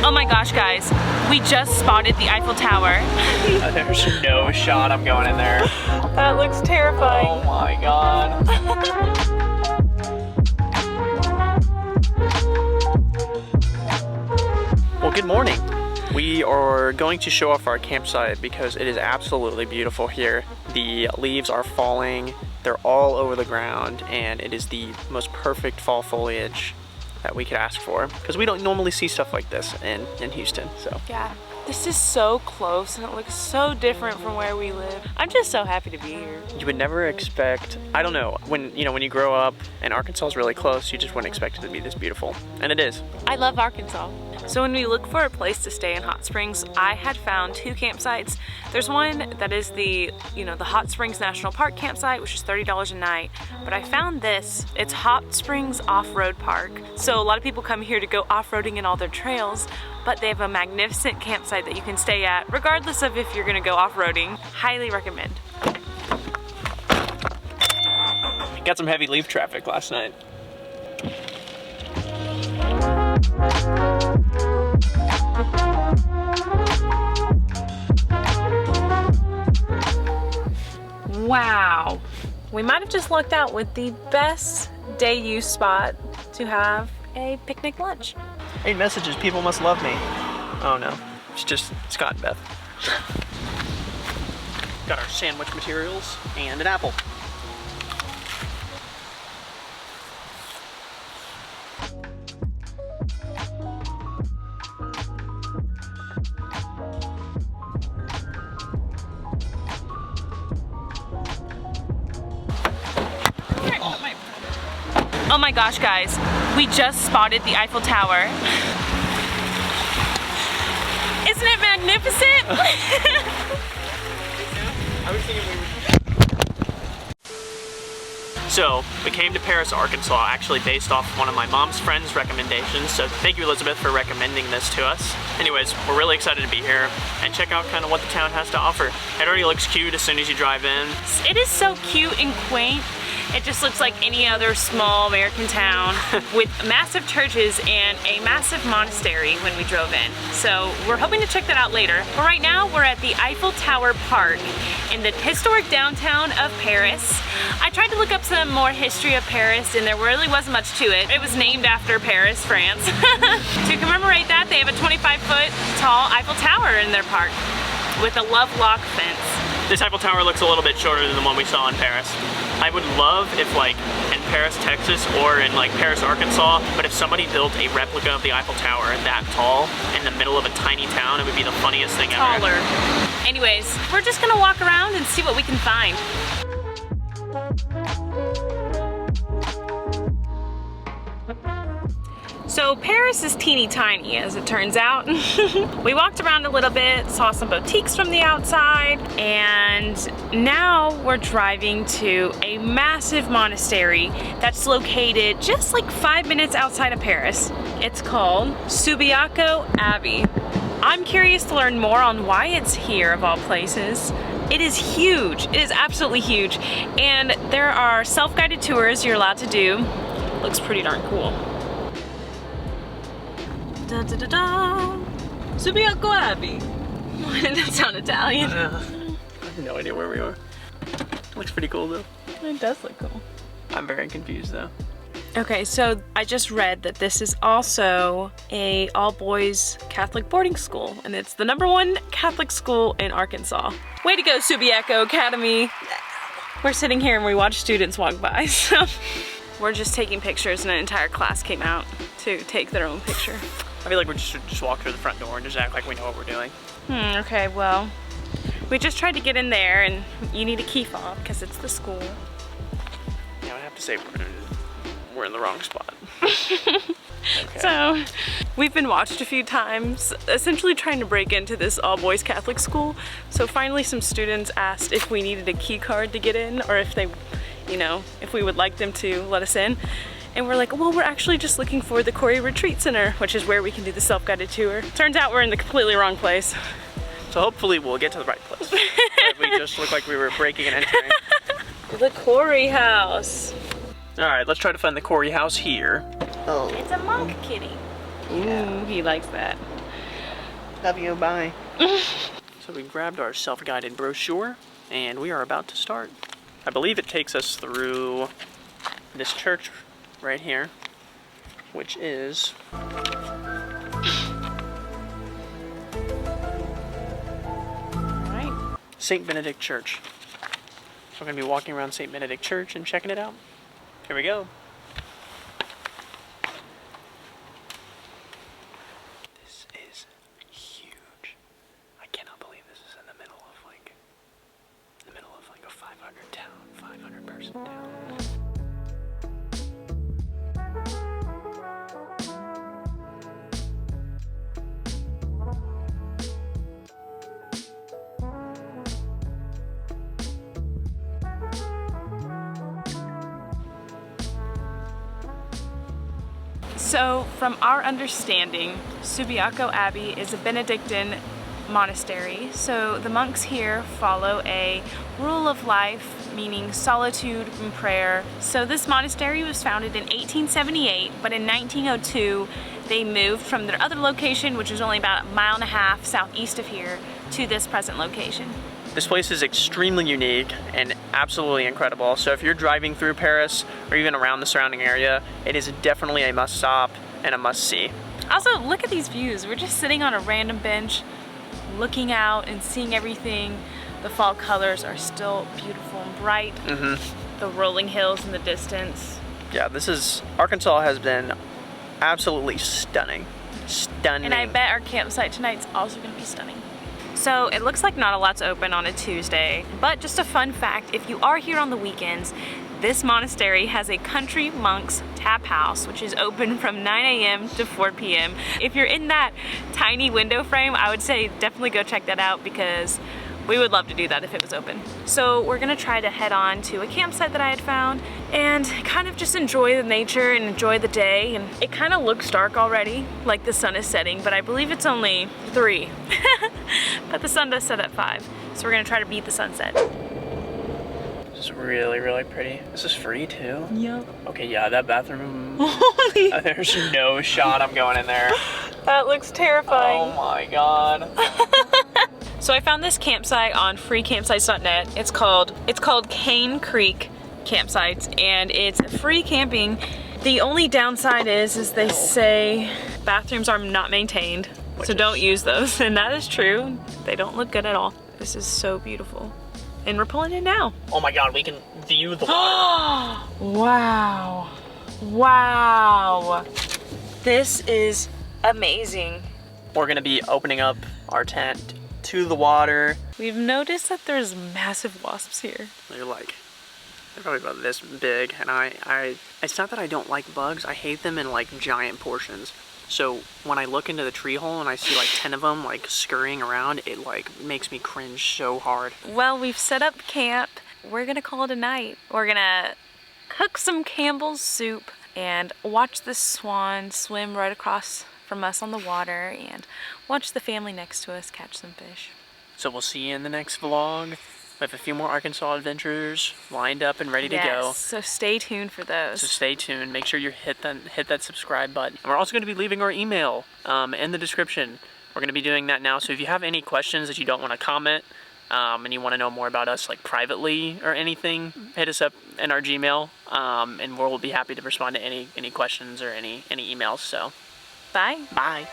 Oh my gosh, guys, we just spotted the Eiffel Tower. There's no shot I'm going in there. That looks terrifying. Oh my god. Well, good morning. We are going to show off our campsite because it is absolutely beautiful here. The leaves are falling, they're all over the ground, and it is the most perfect fall foliage that we could ask for because we don't normally see stuff like this in Houston. So yeah, this is so close and it looks so different from where we live. I'm just so happy to be here. you would never expect, I don't know, when you grow up and Arkansas is really close, you just wouldn't expect it to be this beautiful, and it is. I love Arkansas. So when we look for a place to stay in Hot Springs, I had found 2 campsites. There's one that is the Hot Springs National Park campsite, which is $30 a night. But I found this, it's Hot Springs Off-Road Park. So a lot of people come here to go off-roading in all their trails, but they have a magnificent campsite that you can stay at, regardless of if you're gonna go off-roading. Highly recommend. Got some heavy leaf traffic last night. Wow, we might have just lucked out with the best day use spot to have a picnic lunch. 8 messages, people must love me. Oh no, it's just Scott and Beth. Got our sandwich materials and an apple. Oh my gosh, guys, we just spotted the Eiffel Tower. Isn't it magnificent? I was thinking So, we came to Paris, Arkansas, actually based off one of my mom's friend's recommendations, so thank you, Elizabeth, for recommending this to us. Anyways, we're really excited to be here and check out kind of what the town has to offer. It already looks cute as soon as you drive in. It is so cute and quaint. It just looks like any other small American town with massive churches and a massive monastery when we drove in. So we're hoping to check that out later. But right now we're at the Eiffel Tower Park in the historic downtown of Paris. I tried to look up some more history of Paris and there really wasn't much to it. It was named after Paris, France. To commemorate that, they have a 25-foot tall Eiffel Tower in their park with a love lock fence. This Eiffel Tower looks a little bit shorter than the one we saw in Paris. I would love if like in Paris, Texas or in like Paris, Arkansas, but if somebody built a replica of the Eiffel Tower that tall in the middle of a tiny town, it would be the funniest thing ever. Taller. Anyways, we're just gonna walk around and see what we can find. So Paris is teeny tiny, as it turns out. We walked around a little bit, saw some boutiques from the outside, and now we're driving to a massive monastery that's located just like 5 minutes outside of Paris. It's called Subiaco Abbey. I'm curious to learn more on why it's here of all places. It is huge, it is absolutely huge, and there are self-guided tours you're allowed to do. Looks pretty darn cool. Da, da, da, da. Subiaco Abbey. Why did that sound Italian? I have no idea where we are. Looks pretty cool though. It does look cool. I'm very confused though. Okay, so I just read that this is also a all-boys Catholic boarding school, and it's the #1 Catholic school in Arkansas. Way to go, Subiaco Academy. We're sitting here and we watch students walk by, so we're just taking pictures and an entire class came out to take their own picture. I feel like we just walk through the front door and just act like we know what we're doing. Okay, well, we just tried to get in there and you need a key fob because it's the school. Yeah, I have to say we're in the wrong spot. Okay. So, we've been watched a few times, essentially trying to break into this all-boys Catholic school. So finally some students asked if we needed a key card to get in or if they, if we would like them to let us in. And we're like, well, we're actually just looking for the Corey Retreat Center, which is where we can do the self-guided tour. Turns out we're in the completely wrong place. So hopefully we'll get to the right place. We just look like we were breaking and entering. The Corey house. All right, let's try to find the Corey house here. Oh. It's a monk kitty. Ooh, he likes that. Love you, bye. So we grabbed our self-guided brochure, and we are about to start. I believe it takes us through this church right here, which is St. Benedict Church. So we're going to be walking around St. Benedict Church and checking it out. Here we go. This is huge. I cannot believe this is in the middle of like a 500 town, 500 person town. So, from our understanding, Subiaco Abbey is a Benedictine monastery. So the monks here follow a rule of life, meaning solitude and prayer. So this monastery was founded in 1878, but in 1902 they moved from their other location, which was only about 1.5 miles southeast of here, to this present location. This place is extremely unique and absolutely incredible. So if you're driving through Paris or even around the surrounding area, it is definitely a must stop and a must see. Also, look at these views. We're just sitting on a random bench, looking out and seeing everything. The fall colors are still beautiful and bright. The rolling hills in the distance. Yeah, Arkansas has been absolutely stunning. Stunning. And I bet our campsite tonight's also gonna be stunning. So it looks like not a lot's open on a Tuesday, but just a fun fact, if you are here on the weekends, this monastery has a country monk's tap house, which is open from 9 a.m. to 4 p.m. If you're in that tiny window frame, I would say definitely go check that out because we would love to do that if it was open. So we're gonna try to head on to a campsite that I had found and kind of just enjoy the nature and enjoy the day. And it kind of looks dark already, like the sun is setting, but I believe it's only 3. But the sun does set at 5. So we're gonna try to beat the sunset. This is really, really pretty. This is free too? Yep. Okay, yeah, that bathroom, there's no shot I'm going in there. That looks terrifying. Oh my God. So I found this campsite on freecampsites.net. It's called Cane Creek Campsites, and it's free camping. The only downside is they say bathrooms are not maintained, so don't use those. And that is true. They don't look good at all. This is so beautiful. And we're pulling in now. Oh my God, we can view the water. Wow. Wow. This is amazing. We're gonna be opening up our tent to the water. We've noticed that there's massive wasps here. They're probably about this big, and it's not that I don't like bugs, I hate them in like giant portions. So when I look into the tree hole and I see like 10 of them like scurrying around, it like makes me cringe so hard. Well, we've set up camp. We're gonna call it a night. We're gonna cook some Campbell's soup and watch the swan swim right across from us on the water and watch the family next to us catch some fish. So we'll see you in the next vlog. We have a few more Arkansas adventures lined up and ready to go. So stay tuned for those. So stay tuned. Make sure you hit that subscribe button. And we're also going to be leaving our email in the description. We're going to be doing that now. So if you have any questions that you don't want to comment and you want to know more about us like privately or anything, hit us up in our Gmail and we'll be happy to respond to any questions or any emails. So bye. Bye.